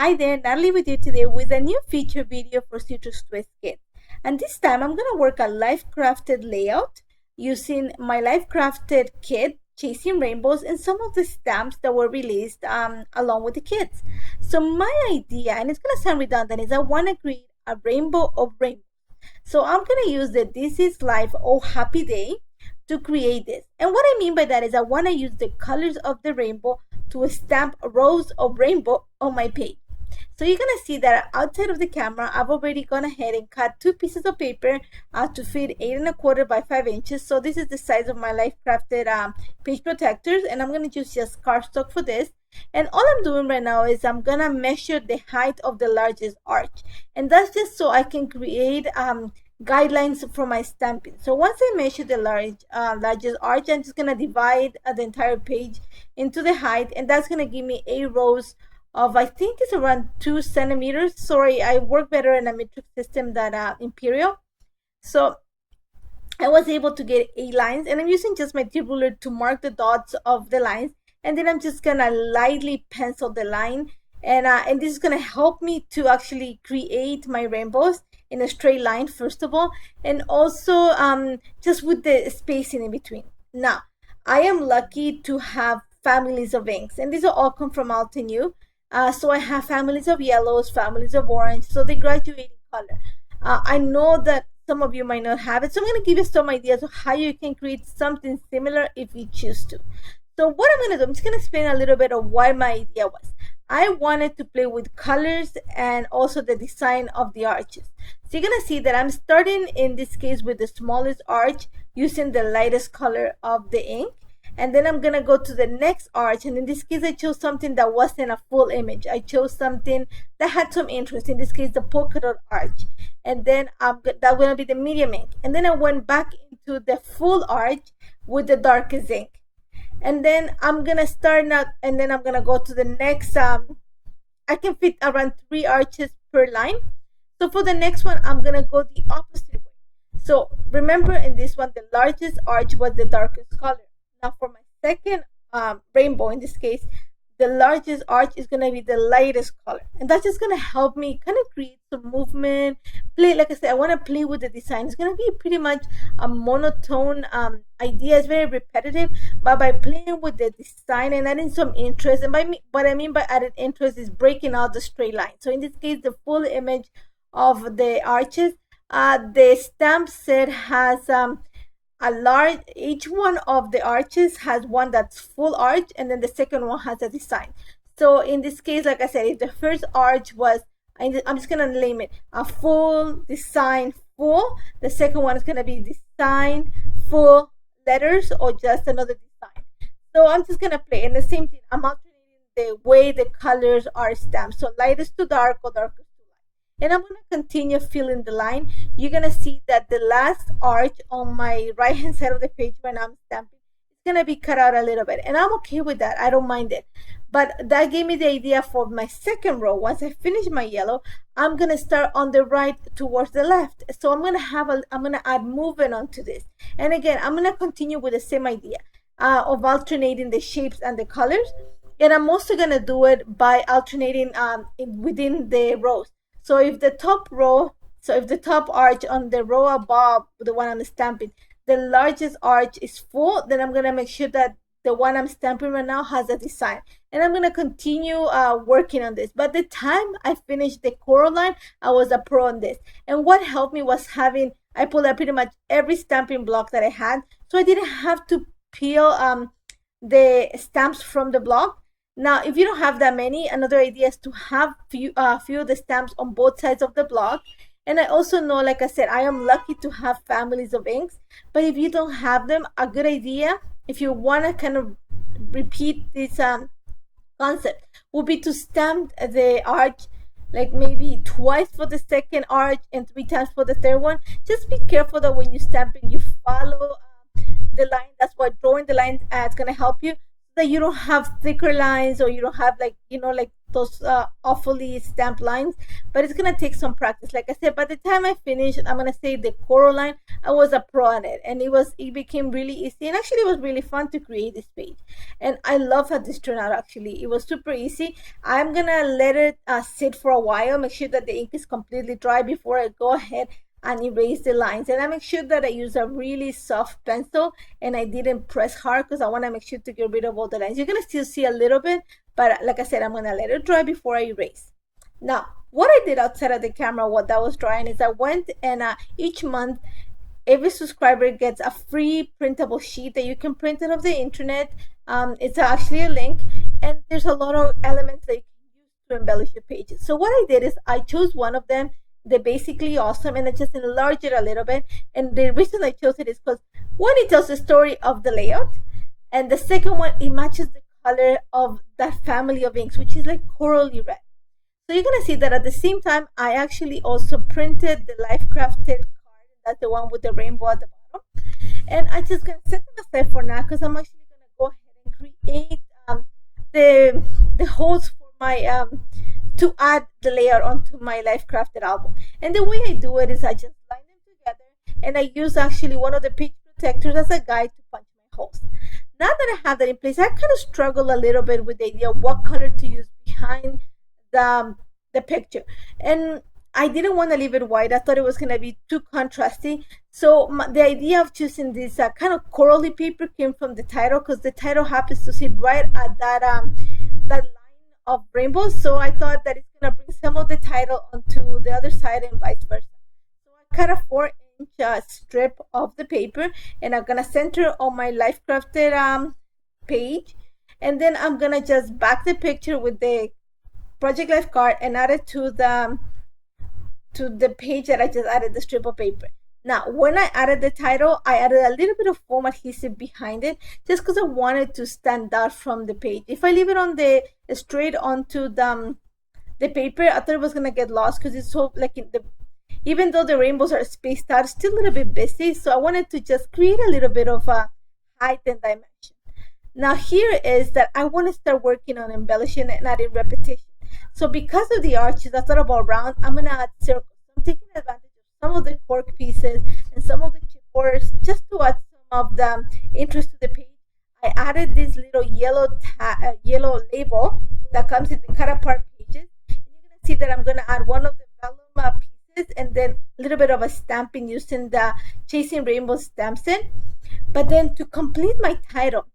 Hi there, Natalie with you today with a new feature video for Citrus Twist Kit. And this time I'm going to work a life crafted layout using my life crafted kit, Chasing Rainbows, and some of the stamps that were released along with the kits. So my idea, and it's going to sound redundant, is I want to create a rainbow of rainbows. So I'm going to use the This Is Life Oh Happy Day to create this. And what I mean by that is I want to use the colors of the rainbow to stamp rows of rainbow on my page. So you're gonna see that outside of the camera, I've already gone ahead and cut 2 pieces of paper to fit 8¼ by 5 inches. So this is the size of my life crafted page protectors, and I'm gonna use just cardstock for this. And all I'm doing right now is I'm gonna measure the height of the largest arch, and that's just so I can create guidelines for my stamping. So once I measure the largest arch, I'm just gonna divide the entire page into the height, and that's gonna give me 8 rows of, I think it's around 2 centimeters. Sorry, I work better in a metric system than imperial. So I was able to get 8 lines, and I'm using just my tip ruler to mark the dots of the lines, and then I'm just gonna lightly pencil the line, and this is gonna help me to actually create my rainbows in a straight line first of all, and also just with the spacing in between. Now I am lucky to have families of inks, and these are all come from Altenew. So I have families of yellows, families of orange, so they graduate in color. I know that some of you might not have it, so I'm going to give you some ideas of how you can create something similar if you choose to. So what I'm going to do, I'm just going to explain a little bit of what my idea was. I wanted to play with colors and also the design of the arches. So you're going to see that I'm starting in this case with the smallest arch using the lightest color of the ink. And then I'm gonna go to the next arch, and in this case I chose something that wasn't a full image. I chose something that had some interest, in this case the polka dot arch. And then that's gonna be the medium ink. And then I went back into the full arch with the darkest ink. And then I'm gonna start now, and then I'm gonna go to the next. I can fit around 3 arches per line. So for the next one, I'm gonna go the opposite way. So remember, in this one, the largest arch was the darkest color. Now for my second rainbow, in this case, the largest arch is going to be the lightest color. And that's just going to help me kind of create some movement. Play, like I said, I want to play with the design. It's going to be pretty much a monotone idea. It's very repetitive. But by playing with the design and adding some interest, and by me, what I mean by added interest is breaking out the straight line. So in this case, the full image of the arches, the stamp set has each one of the arches has one that's full arch, and then the second one has a design. So in this case, like I said, if the first arch was, I'm just gonna name it a full design full, the second one is gonna be design full letters, or just another design. So I'm just gonna play, and the same thing, I'm alternating the way the colors are stamped, so lightest to dark or darkest. And I'm going to continue filling the line. You're going to see that the last arch on my right hand side of the page when I'm stamping, it's going to be cut out a little bit. And I'm okay with that. I don't mind it. But that gave me the idea for my second row. Once I finish my yellow, I'm going to start on the right towards the left. So I'm going to add movement onto this. And again, I'm going to continue with the same idea of alternating the shapes and the colors. And I'm also going to do it by alternating within the rows. So if the top arch on the row above, the one I'm stamping, the largest arch is full, then I'm going to make sure that the one I'm stamping right now has a design. And I'm going to continue working on this. But the time I finished the coral line, I was a pro on this. And what helped me was I pulled out pretty much every stamping block that I had. So I didn't have to peel the stamps from the block. Now, if you don't have that many, another idea is to have few of the stamps on both sides of the block. And I also know, like I said, I am lucky to have families of inks. But if you don't have them, a good idea, if you want to kind of repeat this concept, would be to stamp the arch like maybe twice for the second arch and 3 times for the third one. Just be careful that when you're stamping, you follow the line. That's what drawing the line is going to help you. That you don't have thicker lines, or you don't have like those awfully stamped lines, but it's gonna take some practice. Like I said, by the time I finish, I'm gonna say the coral line, I was a pro at it, and it became really easy, and actually it was really fun to create this page. And I love how this turned out. Actually, it was super easy. I'm gonna let it sit for a while, make sure that the ink is completely dry before I go ahead and erase the lines. And I make sure that I use a really soft pencil and I didn't press hard because I want to make sure to get rid of all the lines. You're gonna still see a little bit, but like I said, I'm gonna let it dry before I erase. Now, what I did outside of the camera while that was drying is I went and each month every subscriber gets a free printable sheet that you can print it off the internet. It's actually a link, and there's a lot of elements that you can use to embellish your pages. So what I did is I chose one of them, the Basically Awesome, and I just enlarged it a little bit. And the reason I chose it is because one, it tells the story of the layout, and the second one, it matches the color of that family of inks, which is like corally red. So you're gonna see that at the same time, I actually also printed the Life Crafted card. That's the one with the rainbow at the bottom. And I just gonna set them aside for now because I'm actually gonna go ahead and create the holes for my to add the layer onto my Life Crafted album. And the way I do it is I just line them together, and I use actually one of the page protectors as a guide to punch my holes. Now that I have that in place, I kind of struggle a little bit with the idea of what color to use behind the picture, and I didn't want to leave it white. I thought it was going to be too contrasty. So the idea of choosing this kind of corally paper came from the title, because the title happens to sit right at that line of rainbows. So I thought that it's going to bring some of the title onto the other side and vice versa. So I cut a 4-inch strip of the paper, and I'm going to center on my Life Crafted page, and then I'm going to just back the picture with the Project Life card and add it to the page that I just added the strip of paper. Now, when I added the title, I added a little bit of foam adhesive behind it, just because I wanted to stand out from the page. If I leave it on the straight onto the paper, I thought it was gonna get lost because it's so like even though the rainbows are spaced out, it's still a little bit busy. So I wanted to just create a little bit of a height and dimension. Now here is that I want to start working on embellishing and adding repetition. So because of the arches, I thought about round, I'm going to add circles. I'm taking advantage of some of the cork pieces and some of the chipboards just to add some of the interest to the page. I added this little yellow label that comes in the cut apart pages. And you're going to see that I'm going to add one of the vellum pieces and then a little bit of a stamping using the Chasing Rainbow stamp set. But then to complete my title,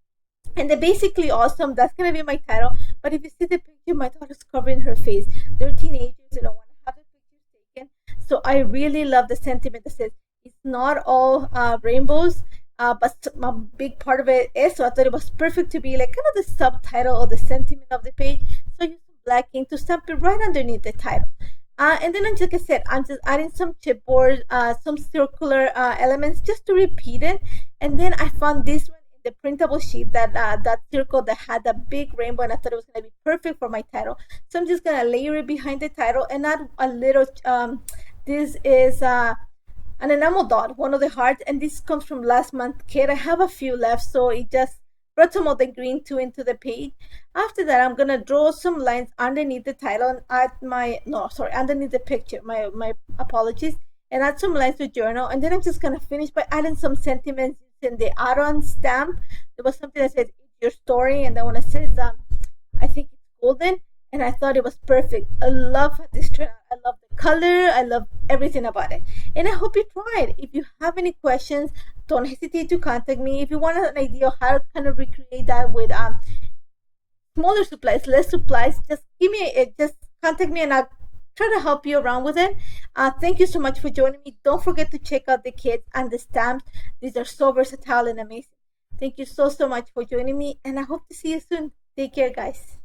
and they're Basically Awesome, that's going to be my title. But if you see the picture, my daughter's covering her face. They're teenagers, they don't want to have the pictures taken. So I really love the sentiment that says, it's not all rainbows, but a big part of it is. So I thought it was perfect to be like kind of the subtitle or the sentiment of the page. So I used some black ink to stamp it right underneath the title. And then, like I said, I'm just adding some chipboard, some circular elements just to repeat it. And then I found this one, the printable sheet, that circle that had a big rainbow, and I thought it was going to be perfect for my title. So I'm just going to layer it behind the title and add a little this is an enamel dot, one of the hearts, and this comes from last month's kit. I have a few left, so it just brought some of the green too into the page. After that, I'm going to draw some lines underneath the title and add underneath the picture, my apologies, and add some lines to journal. And then I'm just going to finish by adding some sentiments in the add-on stamp. There was something that said, "It's your story," and that one says, I think it's golden, and I thought it was perfect. I love this trend. I love the color. I love everything about it, and I hope you try it. If you have any questions, don't hesitate to contact me. If you want an idea of how to kind of recreate that with smaller supplies, less supplies, just contact me, and I'll try to help you around with it. Thank you so much for joining me. Don't forget to check out the kits and the stamps. These are so versatile and amazing. Thank you so much for joining me, and I hope to see you soon. Take care, guys.